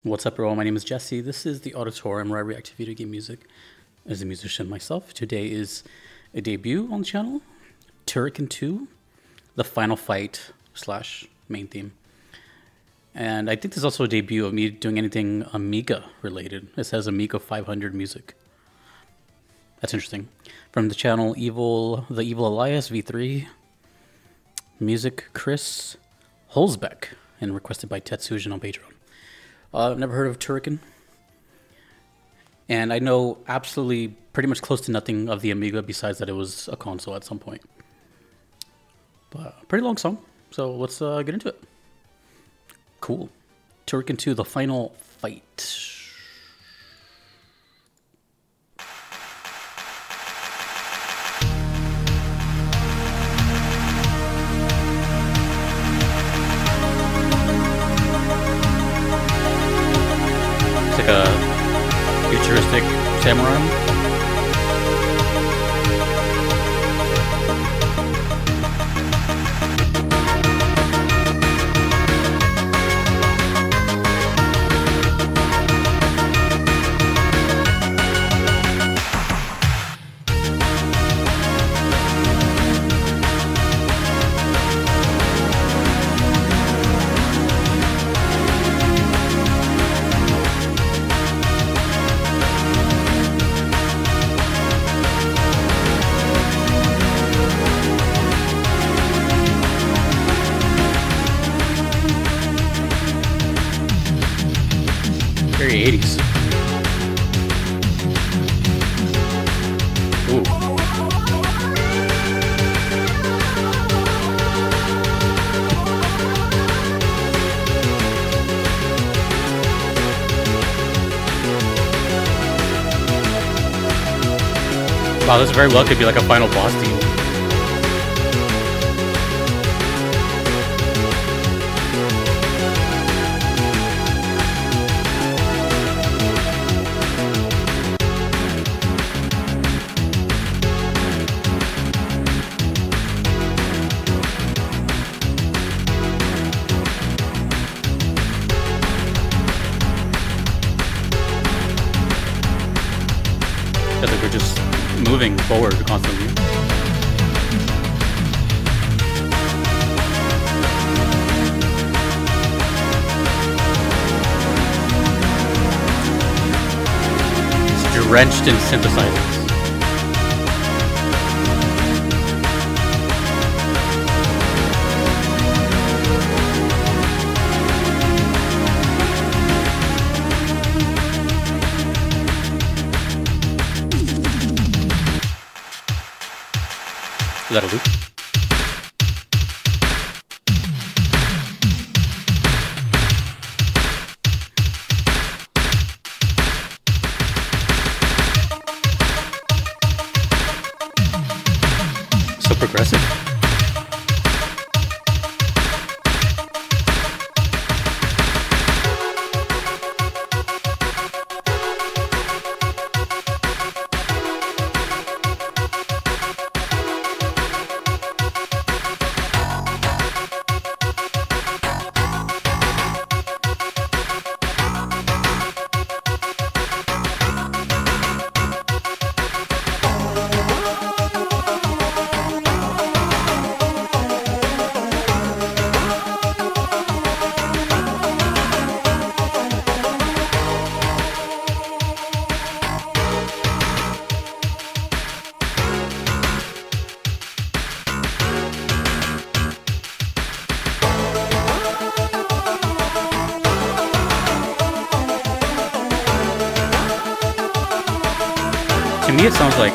What's up, everyone? My name is Jesse. This is the Auditorium where I react to video game music as a musician myself. Today is a debut on the channel, Turrican 2, the final fight / main theme. And I think this is also a debut of me doing anything Amiga related. It says Amiga 500 music. That's interesting. From the channel The Evil Elias V3, music Chris Holzbeck, and requested by Tetsujin on Patreon. Never heard of Turrican. And I know absolutely pretty much close to nothing of the Amiga besides that it was a console at some point. But pretty long song, so let's get into it. Cool. Turrican 2, the final fight. It's like a futuristic samurai. Very 80s. Ooh. Wow, this very well could be like a final boss team. Feels like we're just moving forward constantly. It's drenched in synthesizers. Is that a loop? So progressive. To me, it sounds like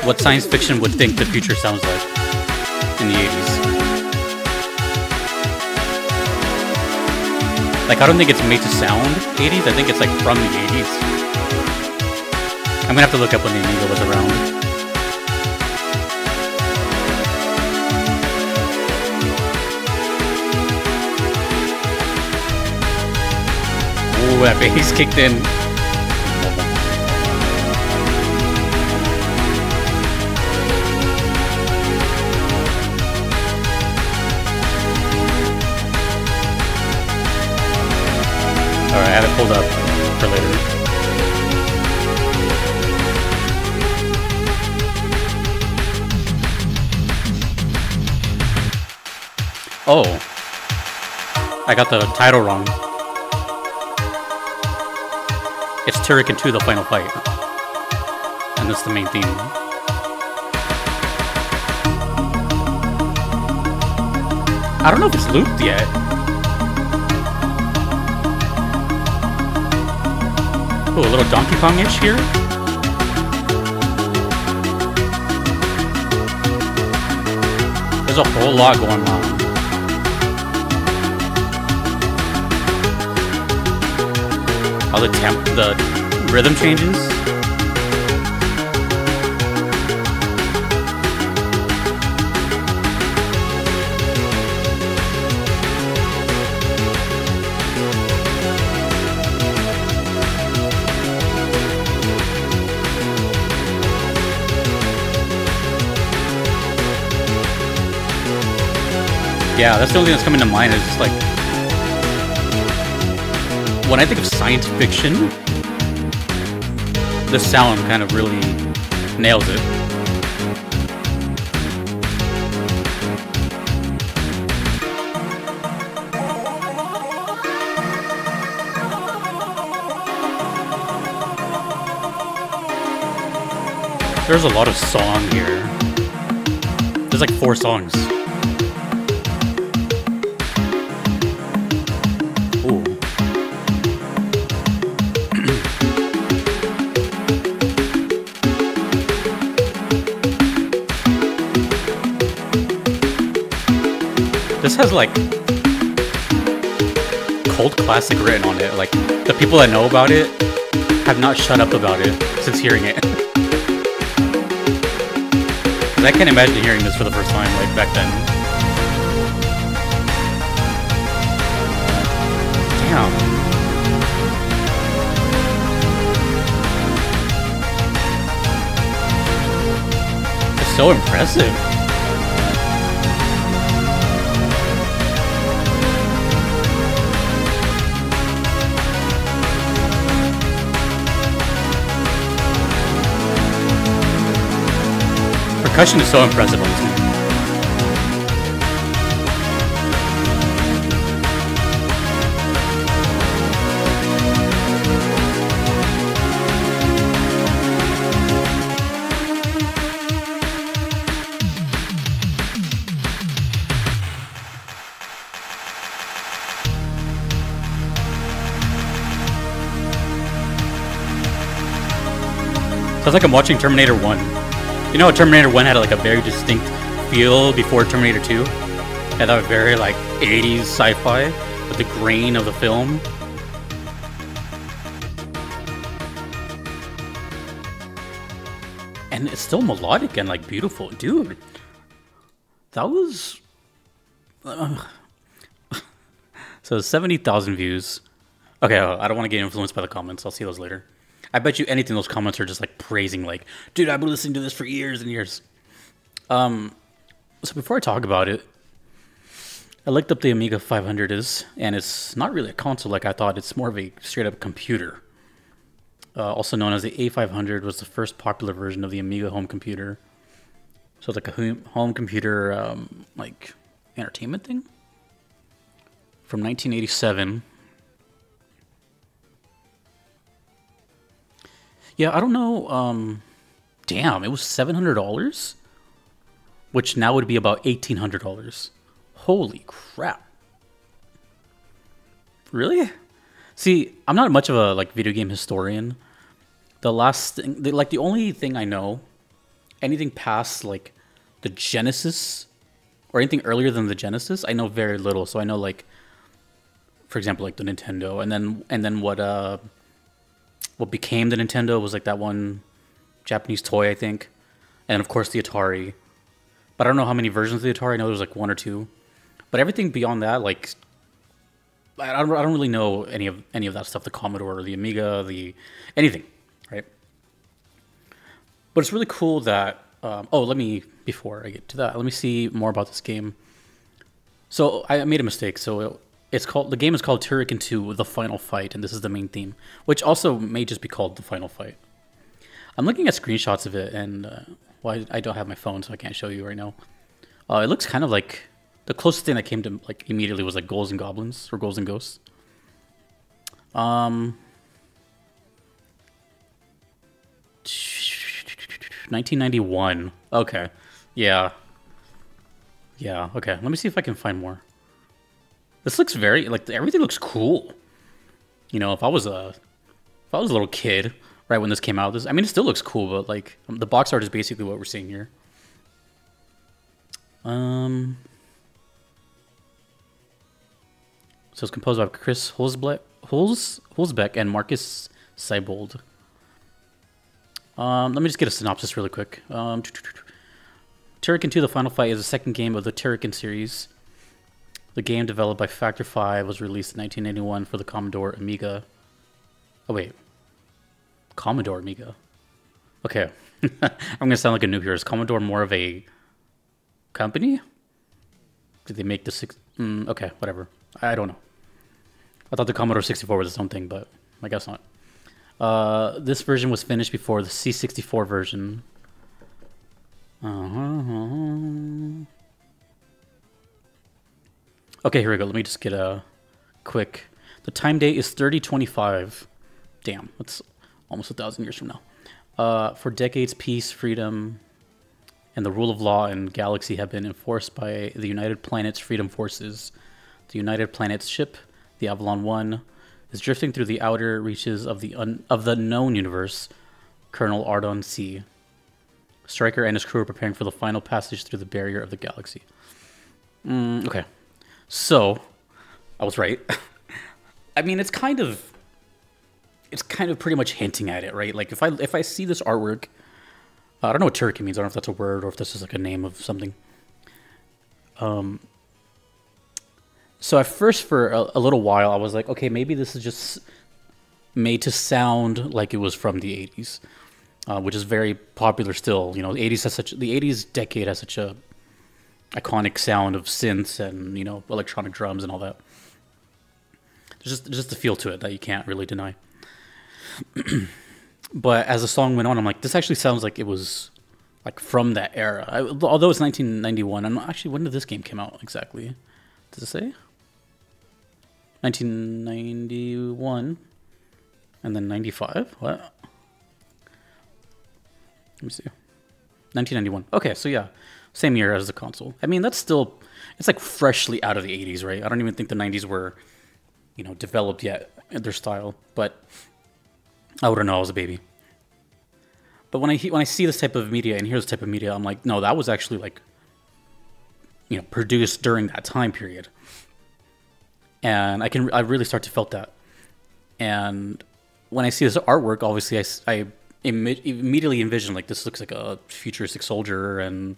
what science fiction would think the future sounds like in the 80s. Like, I don't think it's made to sound 80s. I think it's like from the 80s. I'm gonna have to look up when the Amiga was around. Ooh, that bass kicked in. Alright, I have it pulled up for later. Oh. I got the title wrong. It's Turrican 2, the final fight. And that's the main theme. I don't know if it's looped yet. Oh, a little Donkey Kong-ish here. There's a whole lot going on. How the rhythm changes. Yeah, that's the only thing that's coming to mind is just like when I think of science fiction, the sound kind of really nails it. There's a lot of song here. There's like 4 songs. This has like cult classic written on it. Like the people that know about it have not shut up about it since hearing it. I can't imagine hearing this for the first time like back then. Damn. It's so impressive. Percussion is so impressive on this game. Sounds like I'm watching Terminator 1. You know, Terminator 1 had like a very distinct feel before Terminator 2? Had that very like 80s sci-fi with the grain of the film. And it's still melodic and like beautiful. Dude, that was... So 70,000 views. Okay, I don't want to get influenced by the comments. I'll see those later. I bet you anything those comments are just like praising, like, dude, I've been listening to this for years and years. So before I talk about it, I looked up the Amiga 500 is, and it's not really a console like I thought. It's more of a straight up computer. Also known as the A500 was the first popular version of the Amiga home computer. So it's like a home computer, like entertainment thing from 1987. Yeah, I don't know. Damn, it was $700, which now would be about $1,800. Holy crap! Really? See, I'm not much of a like video game historian. The last thing, the only thing I know, anything past like the Genesis or anything earlier than the Genesis, I know very little. So I know like, for example, like the Nintendo, and then what became the Nintendo was like that one Japanese toy, I think. And of course the Atari. But I don't know how many versions of the Atari. I know there was like 1 or 2. But everything beyond that, like, I don't really know any of that stuff. The Commodore, the Amiga, anything, right? But it's really cool that... before I get to that, let me see more about this game. So I made a mistake. So the game is called Turrican 2: The Final Fight, and this is the main theme, which also may just be called The Final Fight. I'm looking at screenshots of it, and well, I don't have my phone, so I can't show you right now. It looks kind of like the closest thing that came to like immediately was like Ghouls and Goblins or Ghouls and Ghosts. 1991. Okay, yeah, yeah. Okay, let me see if I can find more. This looks very like everything looks cool. You know, if I was a little kid right when this came out, I mean, it still looks cool, but like the box art is basically what we're seeing here. So it's composed by Chris Hulsbeck and Marcus Seibold. Let me just get a synopsis really quick. Turrican 2: The Final Fight is the second game of the Turrican series. The game, developed by Factor 5, was released in 1981 for the Commodore Amiga. Oh, wait. Commodore Amiga. Okay. I'm going to sound like a noob here. Is Commodore more of a company? Did they make the six? Okay, whatever. I don't know. I thought the Commodore 64 was its own thing, but I guess not. This version was finished before the C64 version. Okay, here we go. Let me just get a quick... The time date is 3025. Damn, that's almost 1,000 years from now. For decades, peace, freedom, and the rule of law in Galaxy have been enforced by the United Planets Freedom Forces. The United Planets ship, the Avalon 1, is drifting through the outer reaches of the known universe. Colonel Ardon C. Stryker and his crew are preparing for the final passage through the barrier of the galaxy. Okay. So, I was right. I mean, it's kind of pretty much hinting at it, right? Like if I see this artwork, I don't know what Turrican means. I don't know if that's a word or if this is like a name of something. So at first, for a little while, I was like, okay, maybe this is just made to sound like it was from the 80s, which is very popular still. You know, the 80s decade has such a iconic sound of synths and, you know, electronic drums and all that. There's just a feel to it that you can't really deny. But as the song went on, I'm like, this actually sounds like it was like from that era. Although it's 1991. I'm not, actually, when did this game come out exactly? Does it say? 1991 and then 95. What? Let me see. 1991. Okay, so yeah, same year as the console. I mean, that's still, it's like freshly out of the 80s, right? I don't even think the 90s were, you know, developed yet in their style, but I wouldn't know. I was a baby. But when I see this type of media and hear this type of media, I'm like, no, that was actually like, you know, produced during that time period. And I really start to felt that. And when I see this artwork, obviously I immediately envision like this looks like a futuristic soldier and,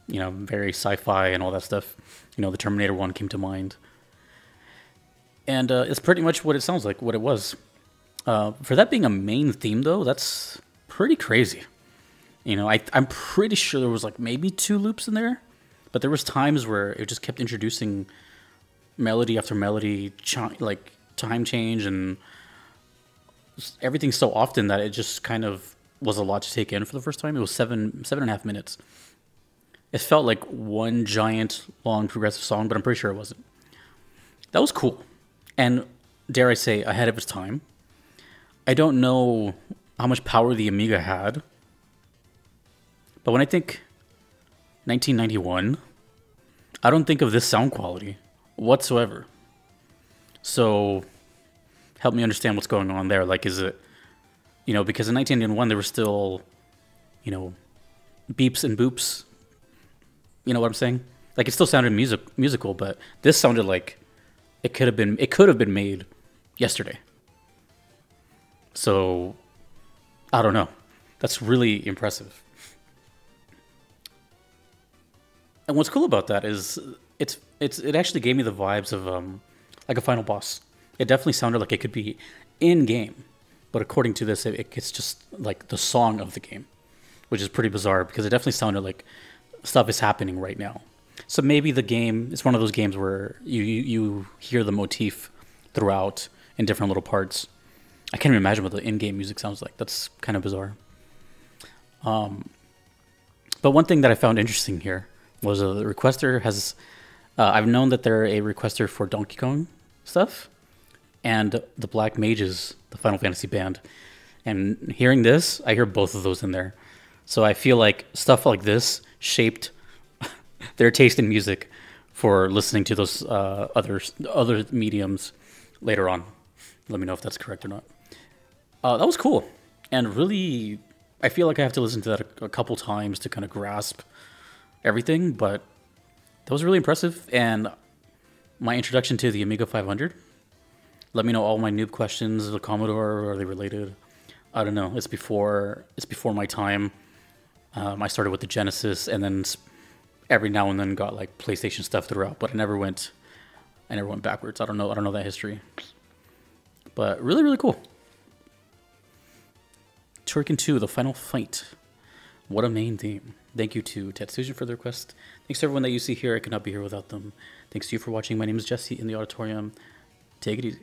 you know, very sci-fi and all that stuff. You know, the Terminator 1 came to mind. And it's pretty much what it sounds like, what it was. For that being a main theme, though, that's pretty crazy. You know, I'm pretty sure there was like maybe 2 loops in there, but there was times where it just kept introducing melody after melody, like time change and everything so often that it just kind of was a lot to take in for the first time. It was 7.5 minutes. It felt like one giant long progressive song, but I'm pretty sure it wasn't. That was cool. And dare I say, ahead of its time. I don't know how much power the Amiga had, but when I think 1991, I don't think of this sound quality whatsoever. So help me understand what's going on there. Like, is it, you know, because in 1991 there were still, you know, beeps and boops. You know what I'm saying? Like, it still sounded musical, but this sounded like it could have been made yesterday. So I don't know. That's really impressive. And what's cool about that is it actually gave me the vibes of like a final boss. It definitely sounded like it could be in game, but according to this, it's just like the song of the game, which is pretty bizarre because it definitely sounded like stuff is happening right now. So maybe the game is one of those games where you hear the motif throughout in different little parts. I can't even imagine what the in-game music sounds like. That's kind of bizarre. But one thing that I found interesting here was the requester has. I've known that they're a requester for Donkey Kong stuff and the Black Mages, the Final Fantasy band. And hearing this, I hear both of those in there. So I feel like stuff like this shaped their taste in music for listening to those other mediums later on. Let me know if that's correct or not. That was cool, and really, I feel like I have to listen to that a couple times to kind of grasp everything. But that was really impressive, and my introduction to the Amiga 500. Let me know all my noob questions. The Commodore, are they related? I don't know. It's before my time. I started with the Genesis, and then every now and then got like PlayStation stuff throughout. But I never went backwards. I don't know that history. But really, really cool. Turrican 2, The Final Fight. What a main theme. Thank you to Tetsuja for the request. Thanks to everyone that you see here. I could not be here without them. Thanks to you for watching. My name is Jesse in the auditorium. Take it easy.